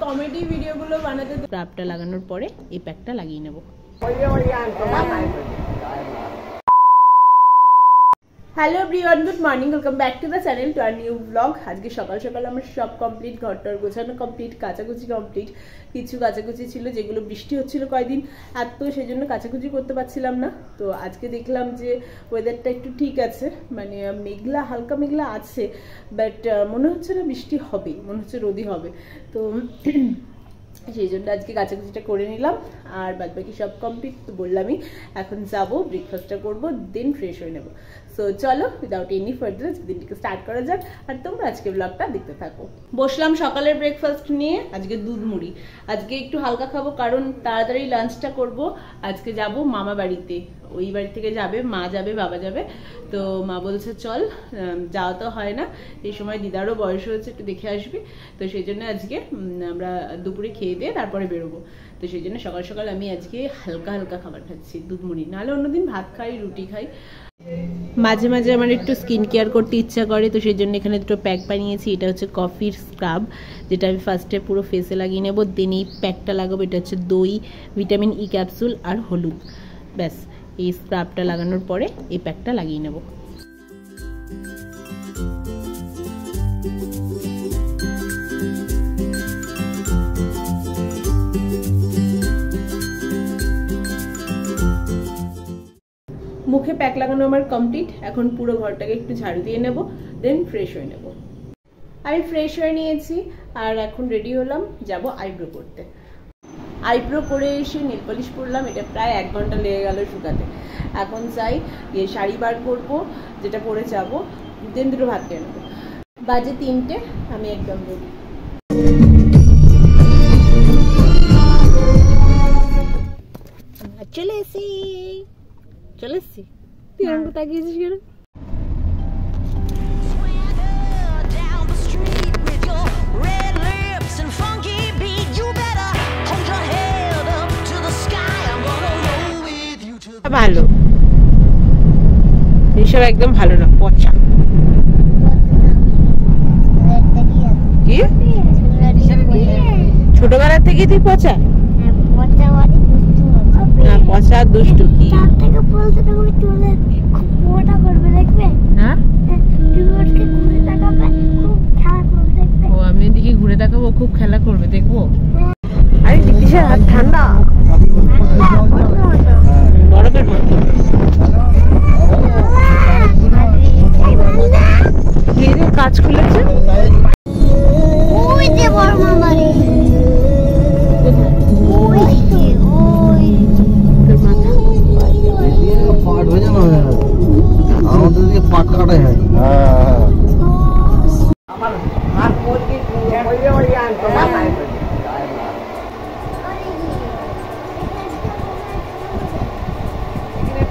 Comedy ভিডিওগুলো বানাতে। স্ক্রাবটা লাগানোর পরে এই প্যাকটা লাগিয়ে নেব। Hello everyone, good morning, welcome back to the channel, to our new vlog. আজকে সকাল সকাল আমার সব কমপ্লিট, ঘরটার গোছানো কমপ্লিট, কাচাকুচি কমপ্লিট। কিছু কাচাকুচি ছিল যেগুলো বৃষ্টি হচ্ছিল কয়েকদিন, আর তো সেই জন্য কাচাকুচি করতে পারছিলাম না। তো আজকে দেখলাম যে ওয়েদারটা একটু ঠিক আছে, মানে মেঘলা, হালকা মেঘলা আছে, বাট মনে হচ্ছে না বৃষ্টি হবে, মনে হচ্ছে রোদই হবে। তো সেই জন্য আজকে কাচাকুচিটা করে নিলাম, আর বাদ বাকি সব কমপ্লিট। তো বললামই এখন যাবো, ব্রেকফাস্টটা করবো, দেন ফ্রেশ হয়ে নেবো। সো চলো, উইদাউট এনি ফার্দার দিনটিকে স্টার্ট করা যাক, আর তোমরা আজকে ব্লগটা দেখতে থাকো। বসলাম সকালের ব্রেকফাস্ট নিয়ে, আজকে দুধ মুড়ি। আজকে একটু হালকা খাবো, কারণ তাড়াতাড়ি লাঞ্চটা করব। আজকে যাব মামা বাড়িতে, ওই বাড়ি থেকে যাবে মা, যাবে বাবা যাবে। তো মা বলছে চল, যাওয়া তো হয় না, এই সময় দিদারও বয়স হয়েছে, একটু দেখে আসবি। তো সেই জন্য আজকে আমরা দুপুরে খেয়ে দিয়ে তারপরে বেরোবো। তো সেই জন্য সকাল সকাল আমি আজকে হালকা হালকা খাবার খাচ্ছি, দুধ মুড়ি। নাহলে অন্যদিন ভাত খাই, রুটি খাই। মাঝে মাঝে আমার একটু স্কিন কেয়ার করতে ইচ্ছা করে, তো সেই জন্য এখানে দুটো প্যাক বানিয়েছি। এটা হচ্ছে কফির স্ক্রাব, যেটা আমি ফার্স্টে পুরো ফেসে লাগিয়ে নেবো, দেন এই প্যাকটা লাগাবো। এটা হচ্ছে দই, ভিটামিন ই ক্যাপসুল আর হলুদ। ব্যাস, এই স্ক্রাবটা লাগানোর পরে এই প্যাকটা লাগিয়ে নেব। মুখে প্যাক লাগানো আমার কমপ্লিট। এখন পুরো ঘরটাকে একটু ঝাড়ু দিয়ে নেব, দেন ফ্রেশ হয়ে নেব। আমি ফ্রেশ হয়ে নিয়েছি, আর এখন রেডি হলাম, যাব আইব্রো করতে। আইব্রো করে এসে নেল পলিশ করলাম, এটা প্রায় 1 ঘন্টা লেগে গেল শুকাতে। এখন চাই গিয়ে শাড়ি বার করবো, যেটা পরে যাব, দেন দুটো ভাত খেয়ে নেবো। বাজে 3টে, আমি একদম রেডি। চলে এসি, চলে এসছি। তুই আমাকে তাকিয়েছিস কেন? ভালো, এইসব একদম ভালো না, পচা। কি ছোটবেলার থেকে তুই পচা? না, পচা দুষ্টু কি? ও, আমি এদিকে ঘুরে তাকাবো, খুব খেলা করবে, দেখবো। আরে জিনিসের হাত ঠান্ডা, বরফের মতো। কাজ খুলেছে, ওই যে বড় মামারি,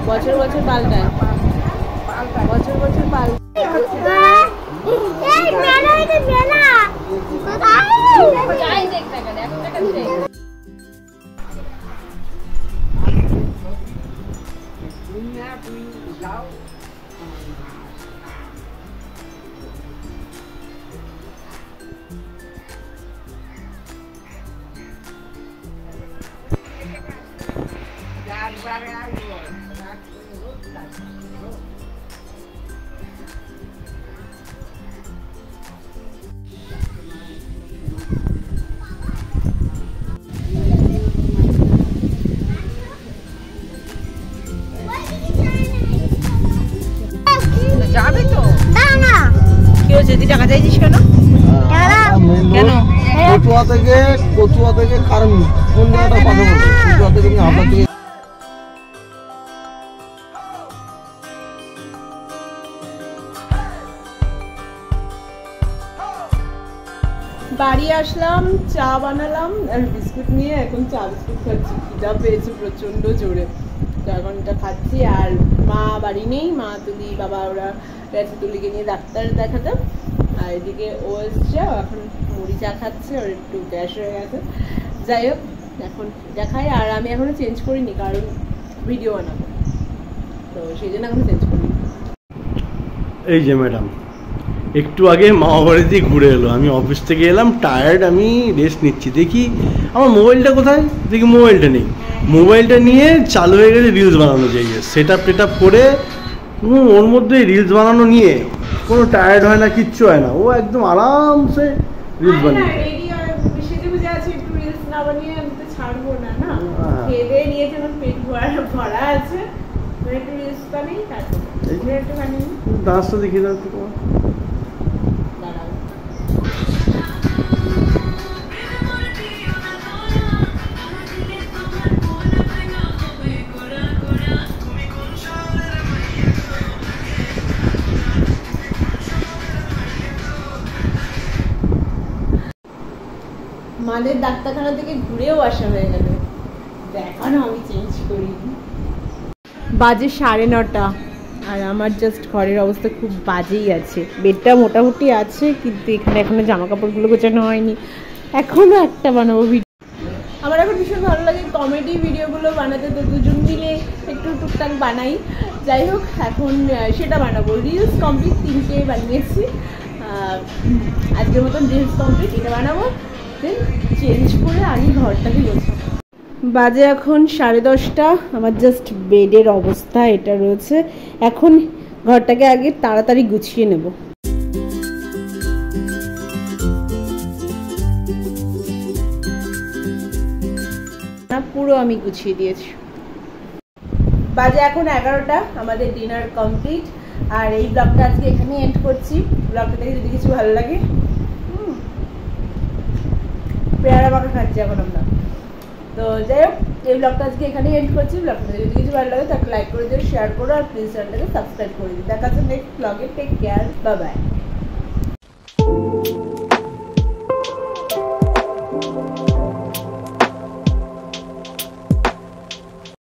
বছর বছর পাল্টায়, বছর বছর পাল্টায়। যাবে তো না না, কি হয়েছে? তুই টাকা চাইছিস কেন? কেন? কচুয়া থেকে কারণ কোন জায়গাটা পাবো? কচুয়া থেকে হাবড়া থেকে। বাড়ি আসলাম, চা বানালাম আর বিস্কুট নিয়ে এখন চা বিস্কুট খাচ্ছি। খিদা পেয়েছে প্রচন্ড জোরে, তো এখন এটা খাচ্ছি। আর মা বাড়ি নেই, মা, তুলি, বাবা ওরা গেছে তুলিকে নিয়ে ডাক্তার দেখাতে। আর এদিকে ও এসছে, এখন মুড়ি চা খাচ্ছে, ওর একটু গ্যাস হয়ে গেছে। যাই হোক, এখন দেখাই। আর আমি এখনো চেঞ্জ করিনি, কারণ ভিডিও বানাবো, তো সেই জন্য এখনো চেঞ্জ করিনি। এই যে ম্যাডাম, একটু আগে মামা বাড়ি দিয়ে ঘুরে এলো, আমি অফিস থেকে এলাম টায়ার্ড, আমি রেস্ট নিচ্ছি। দেখি আমার মোবাইলটা কোথায়, দেখি মোবাইলটা নেই। মোবাইলটা নিয়ে চালু হয়ে গেছে রিলস বানানো, যাইয়ে সেট আপ করে ওর মধ্যে রিলস বানানো নিয়ে কোনো টায়ার্ড হয় না, কিচ্ছু হয় না, ও একদম আরামসে রিলস বানিয়ে। ডান্সটা দেখিয়ে দাও একটু তোমার। মাদের ডাক্তারখানা থেকে ঘুরেও আসা হয়ে গেল, এখনো আমি চেঞ্জ করি। বাজে 9:30 আর আমার জাস্ট ঘরের অবস্থা খুব বাজেই আছে। বেডটা মোটামুটি আছে কিন্তু এখানে এখনো জামা কাপড়গুলো গোছানো হয়নি, এখনো একটা বানাবো ভিডিও। আমার এখন ভীষণ ভালো লাগে কমেডি ভিডিওগুলো বানাতে, তো দুজন মিলে একটু টুকটাক বানাই। যাই হোক এখন সেটা বানাবো। রিলস কমপ্লিট 3টে বানিয়েছি, আজকের মতন রিলস কমপ্লিট, এটা বানাবো, দেন চেঞ্জ করে আগে ঘরটাকে গোছাবো। বাজে এখন 10:30, আমার জাস্ট বেডের অবস্থা এটা রয়েছে। এখন ঘরটাকে আগে তাড়াতাড়ি গুছিয়ে নেব। পুরো আমি গুছিয়ে দিয়েছি। বাজে এখন 11টা, আমাদের ডিনার কমপ্লিট। আর এই ব্লগটা আজকে এখানেই এন্ড করছি। ব্লগটা দেখে যদি কিছু ভালো লাগে, পেয়ারা মাখা খাচ্ছি এখন আমরা। তো যাই হোক, এই ব্লগটা আজকে এখানেই এন্ড করছি। ব্লগটা যদি কিছু ভালো লাগে তাহলে লাইক করে দিও, শেয়ার করো, আর প্লিজ চ্যানেলটাকে সাবস্ক্রাইব করে দিও। দেখা হচ্ছে নেক্সট ব্লগে। Take care, bye by.